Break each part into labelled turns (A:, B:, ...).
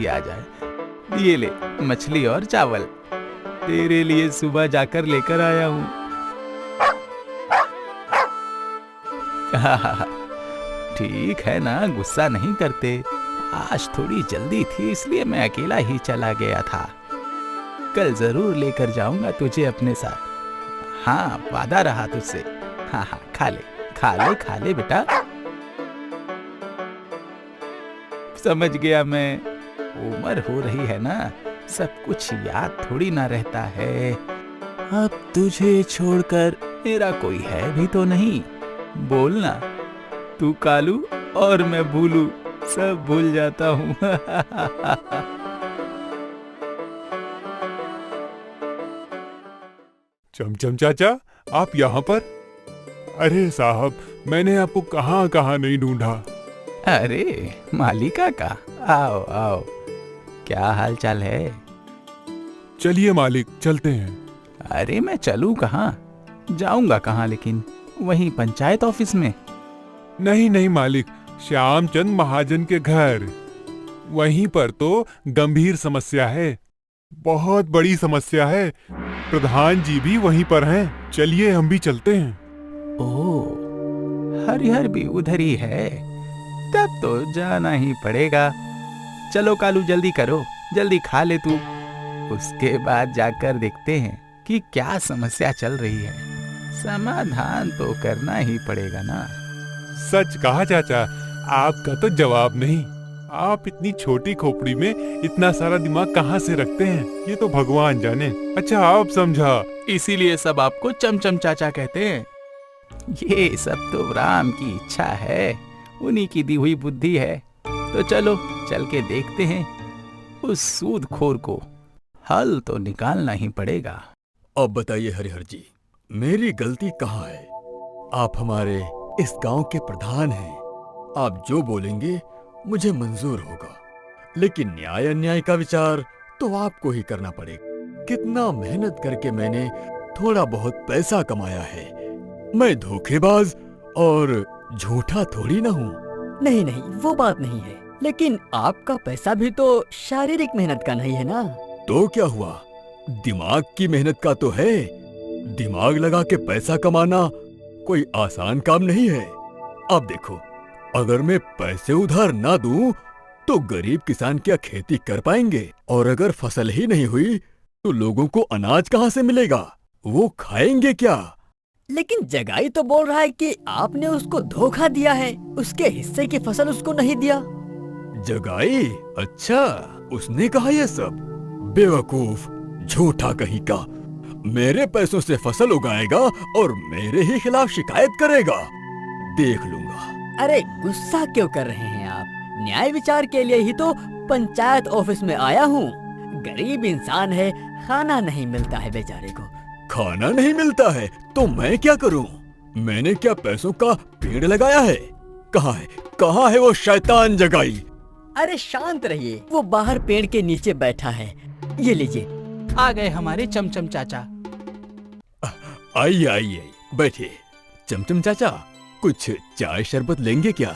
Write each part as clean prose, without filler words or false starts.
A: आ जाए। ये ले मछली और चावल, तेरे लिए सुबह जाकर लेकर आया हूँ। ठीक है ना, गुस्सा नहीं करते। आज थोड़ी जल्दी थी इसलिए मैं अकेला ही चला गया था। कल जरूर लेकर जाऊंगा तुझे अपने साथ। हाँ, वादा रहा तुझसे। हाँ हाँ, खा ले खा ले खा ले बेटा। समझ गया मैं, उम्र हो रही है ना, सब कुछ याद थोड़ी ना रहता है। अब तुझे छोड़कर मेरा कोई है भी तो नहीं। बोलना, तू कालू और मैं भूलू, सब भूल जाता हूँ।
B: चमचम चाचा, आप यहाँ पर? अरे साहब, मैंने आपको कहाँ कहाँ नहीं ढूंढा।
A: अरे मालिका का, आओ आओ, क्या हाल चाल है?
B: चलिए मालिक, चलते हैं।
A: अरे मैं चलूं कहाँ, जाऊंगा कहाँ, लेकिन वहीं पंचायत ऑफिस में।
B: नहीं नहीं मालिक, श्यामचंद महाजन के घर। वहीं पर तो गंभीर समस्या है, बहुत बड़ी समस्या है। प्रधान जी भी वहीं पर हैं। चलिए हम भी चलते हैं।
A: ओह, हरिहर भी उधर ही है, तब तो जाना ही पड़ेगा। चलो कालू, जल्दी करो, जल्दी खा ले तू। उसके बाद जाकर देखते हैं कि क्या समस्या चल रही है। समाधान तो करना ही पड़ेगा ना।
B: सच कहा चाचा, आपका तो जवाब नहीं। आप इतनी छोटी खोपड़ी में इतना सारा दिमाग कहाँ से रखते हैं, ये तो भगवान जाने। अच्छा, आप समझा।
A: इसीलिए सब आपको चमचम चाचा कहते हैं। ये सब तो राम की इच्छा है, उन्हीं की दी हुई बुद्धि है। तो चलो चल के देखते हैं, उस सूदखोर को हल तो निकालना ही पड़ेगा।
C: अब बताइए हरिहर जी, मेरी गलती कहाँ है? आप हमारे इस गांव के प्रधान हैं। आप जो बोलेंगे मुझे मंजूर होगा, लेकिन न्याय अन्याय का विचार तो आपको ही करना पड़ेगा। कितना मेहनत करके मैंने थोड़ा बहुत पैसा कमाया है। मैं धोखेबाज और झूठा थोड़ी ना हूँ।
D: नहीं नहीं, वो बात नहीं है, लेकिन आपका पैसा भी तो शारीरिक मेहनत का नहीं है ना।
C: तो क्या हुआ, दिमाग की मेहनत का तो है। दिमाग लगा के पैसा कमाना कोई आसान काम नहीं है। अब देखो, अगर मैं पैसे उधार ना दूं तो गरीब किसान क्या खेती कर पाएंगे? और अगर फसल ही नहीं हुई तो लोगों को अनाज कहाँ से मिलेगा? वो खाएंगे क्या?
D: लेकिन जगाई तो बोल रहा है कि आपने उसको धोखा दिया है, उसके हिस्से की फसल उसको नहीं दिया।
C: जगाई? अच्छा, उसने कहा ये सब? बेवकूफ, झूठा कहीं का। मेरे पैसों से फसल उगाएगा और मेरे ही खिलाफ शिकायत करेगा। देख लूंगा।
D: अरे गुस्सा क्यों कर रहे हैं आप? न्याय विचार के लिए ही तो पंचायत ऑफिस में आया हूँ। गरीब इंसान है, खाना नहीं मिलता है बेचारे को।
C: खाना नहीं मिलता है तो मैं क्या करूं? मैंने क्या पैसों का पेड़ लगाया है? कहाँ है वो शैतान जगाई?
D: अरे शांत रहिए, वो बाहर पेड़ के नीचे बैठा है। ये लीजिए।
A: आ गए हमारे चमचम चाचा।
C: आइए आइए, बैठिए। चमचम चाचा, कुछ चाय शरबत लेंगे क्या?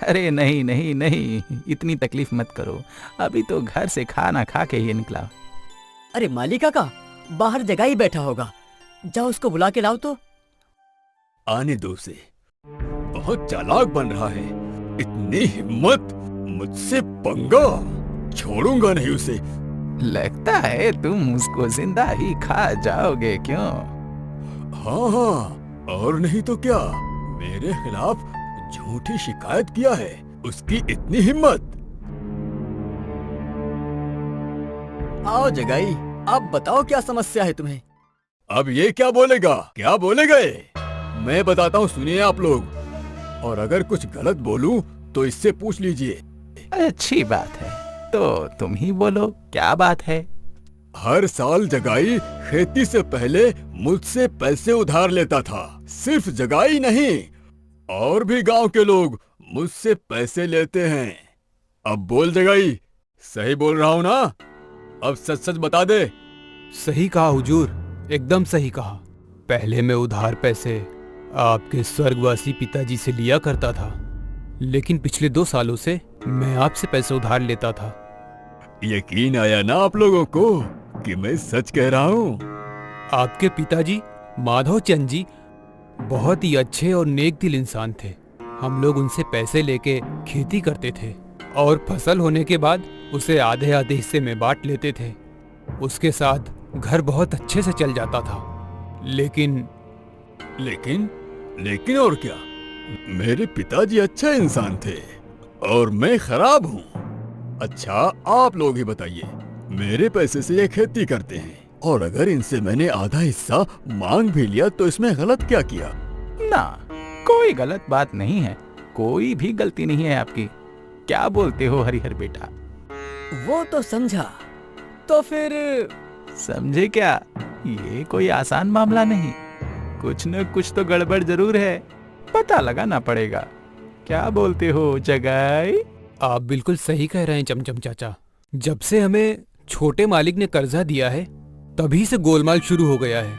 A: अरे नहीं नहीं नहीं, इतनी तकलीफ मत करो, अभी तो घर से खाना खा के ही निकला।
D: अरे मालिका का, बाहर जगाई बैठा होगा, जाओ उसको बुला के लाओ तो।
C: आने दो उसे, बहुत चालाक बन रहा है। इतनी हिम्मत, मुझसे पंगा, छोड़ूंगा नहीं उसे।
A: लगता है तुम उसको जिंदा ही खा जाओगे, क्यों?
C: हाँ हाँ, और नहीं तो क्या, मेरे खिलाफ झूठी शिकायत किया है। उसकी इतनी हिम्मत।
D: आओ जगाई, अब बताओ क्या समस्या है तुम्हें?
C: अब ये क्या बोलेगा? क्या बोलेगा ये? मैं बताता हूँ, सुनिए आप लोग। और अगर कुछ गलत बोलूं तो इससे पूछ लीजिए।
A: अच्छी बात है, तो तुम ही बोलो, क्या बात है?
C: हर साल जगाई खेती से पहले मुझसे पैसे उधार लेता था। सिर्फ जगाई नहीं, और भी गांव के लोग मुझसे पैसे लेते हैं। अब बोल जगाई, सही बोल रहा हूँ ना? अब सच सच बता दे।
E: सही कहा हुजूर, एकदम सही कहा। पहले मैं उधार पैसे आपके स्वर्गवासी पिताजी से लिया करता था, लेकिन पिछले 2 सालों से मैं आपसे पैसे उधार लेता था।
C: यकीन आया ना आप लोगों को कि मैं सच कह रहा हूँ?
E: आपके पिताजी माधव चंद जी बहुत ही अच्छे और नेक दिल इंसान थे। हम लोग उनसे पैसे लेके खेती करते थे और फसल होने के बाद उसे आधे आधे हिस्से में बांट लेते थे। उसके साथ घर बहुत अच्छे से चल जाता था। लेकिन
C: लेकिन और क्या? मेरे पिताजी अच्छा इंसान थे और मैं खराब हूँ। अच्छा, आप लोग ही बताइए, मेरे पैसे से ये खेती करते हैं और अगर इनसे मैंने आधा हिस्सा मांग भी लिया तो इसमें गलत क्या किया?
A: ना, कोई गलत बात नहीं है, कोई भी गलती नहीं है आपकी। क्या बोलते हो हरिहर बेटा?
D: वो तो समझा, तो फिर
A: समझे क्या? ये कोई आसान मामला नहीं, कुछ न कुछ तो गड़बड़ जरूर है, पता लगाना पड़ेगा। क्या बोलते हो जगाई?
E: आप बिल्कुल सही कह रहे हैं चमचम चाचा। जब से हमें छोटे मालिक ने कर्जा दिया है तभी से गोलमाल शुरू हो गया है।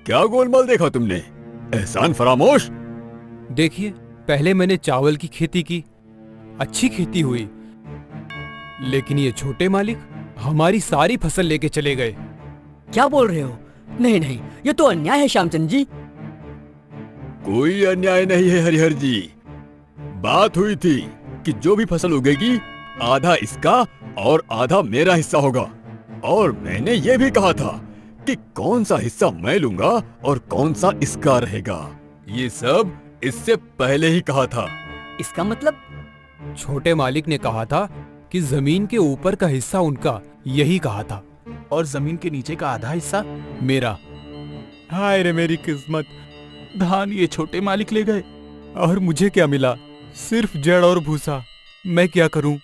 C: क्या गोलमाल देखा तुमने? एहसान फरामोश।
E: देखिए, पहले मैंने चावल की खेती की, अच्छी खेती हुई, लेकिन ये छोटे मालिक हमारी सारी फसल लेके चले गए।
D: क्या बोल रहे हो? नहीं नहीं, ये तो अन्याय है श्यामचंद जी।
C: कोई अन्याय नहीं है हरिहर जी। बात हुई थी कि जो भी फसल उगेगी आधा इसका और आधा मेरा हिस्सा होगा, और मैंने ये भी कहा था कि कौन सा हिस्सा मैं लूंगा और कौन सा इसका रहेगा। ये सब इससे पहले ही कहा था।
D: इसका मतलब?
E: छोटे मालिक ने कहा था कि जमीन के ऊपर का हिस्सा उनका, यही कहा था।
A: और जमीन के नीचे का आधा हिस्सा
E: मेरा। हाय रे मेरी किस्मत,
A: धान ये छोटे मालिक ले गए।
E: और मुझे क्या मिला? सिर्फ जड़ और भूसा। मैं क्या करूं?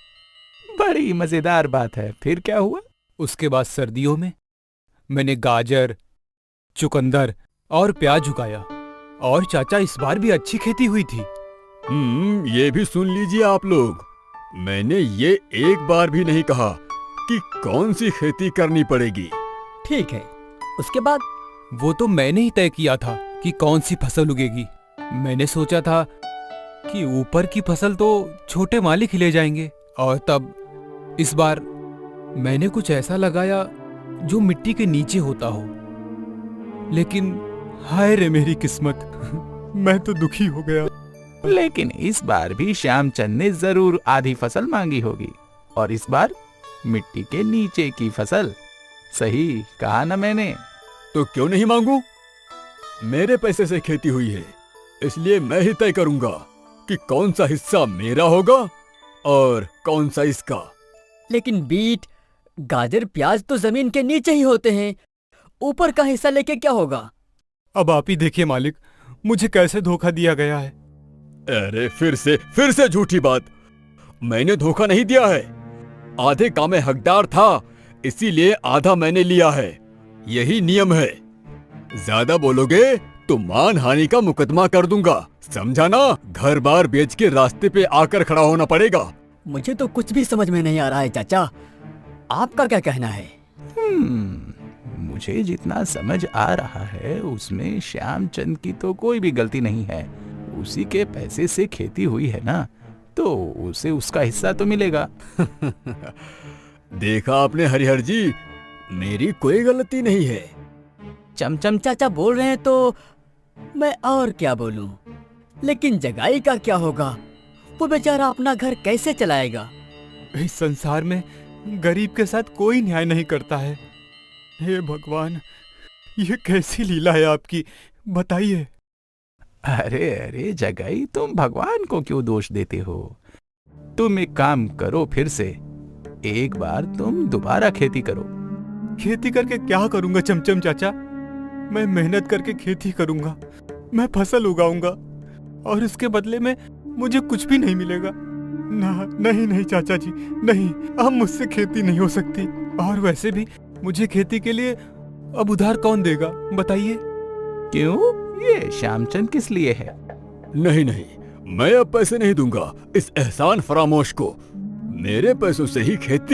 A: बड़ी मजेदार बात है। फिर क्या हुआ?
E: उसके बाद सर्दियों में मैंने गाजर, चुकंदर और प्याज उगाया, और चाचा इस बार भी अच्छी खेती हुई थी।
C: ये भी सुन लीजिए आप लोग, मैंने ये एक बार भी नहीं कहा कि कौन सी खेती करनी पड़ेगी।
D: ठीक है, उसके बाद?
E: वो तो मैंने ही तय किया था कि कौन सी फसल उगेगी। मैंने सोचा था कि ऊपर की फसल तो छोटे मालिक ही ले जाएंगे, और तब इस बार मैंने कुछ ऐसा लगाया जो मिट्टी के नीचे होता हो। लेकिन हाय रे मेरी किस्मत, मैं तो दुखी हो गया।
A: लेकिन इस बार भी श्यामचंद ने जरूर आधी फसल मांगी होगी, और इस बार मिट्टी के नीचे की फसल। सही कहा ना मैंने?
C: तो क्यों नहीं मांगू? मेरे पैसे से खेती हुई है, इसलिए मैं ही तय करूंगा कि कौन सा हिस्सा मेरा होगा और कौन सा इसका।
D: लेकिन बीट, गाजर, प्याज तो जमीन के नीचे ही होते हैं, ऊपर का हिस्सा लेके क्या होगा?
E: अब आप ही देखिए मालिक, मुझे कैसे धोखा दिया गया है।
C: अरे फिर से झूठी बात। मैंने धोखा नहीं दिया है। आधे का मैं हकदार था, इसीलिए आधा मैंने लिया है। यही नियम है। ज्यादा बोलोगे तो मानहानि का मुकदमा कर दूंगा, समझा ना? घर बार बेच के रास्ते पे आकर खड़ा होना पड़ेगा।
D: मुझे तो कुछ भी समझ में नहीं आ रहा है चाचा, आपका क्या कहना है?
A: मुझे जितना समझ आ रहा है उसमें श्यामचंद की तो कोई भी गलती नहीं है। उसी के पैसे से खेती हुई है ना, तो उसे उसका हिस्सा तो मिलेगा।
C: देखा आपने हरिहर जी, मेरी कोई गलती नहीं है।
D: चमचम चाचा बोल रहे हैं तो मैं और क्या बोलूं? लेकिन जगाई का क्या होगा? वो बेचारा अपना घर कैसे चलाएगा?
E: इस संसार में गरीब के साथ कोई न्याय नहीं करता है। हे भगवान, ये कैसी लीला है आपकी, बताइए।
A: अरे जगाई, तुम भगवान को क्यों दोष देते हो? तुम एक काम करो, फिर से एक बार तुम दोबारा खेती करो।
E: खेती करके क्या करूंगा चमचम चाचा? मैं मेहनत करके खेती करूंगा, मैं फसल उगाऊंगा, और इसके बदले में मुझे कुछ भी नहीं मिलेगा। नहीं चाचा जी, नहीं, अब मुझसे खेती नहीं हो सकती। और वैसे भी मुझे खेती के लिए अब उधार कौन देगा, बताइए।
A: क्यों? ये श्यामचंद किस लिए है?
C: नहीं, मैं अब पैसे नहीं दूंगा इस एहसान फरामोश को। मेरे पैसों से ही खेती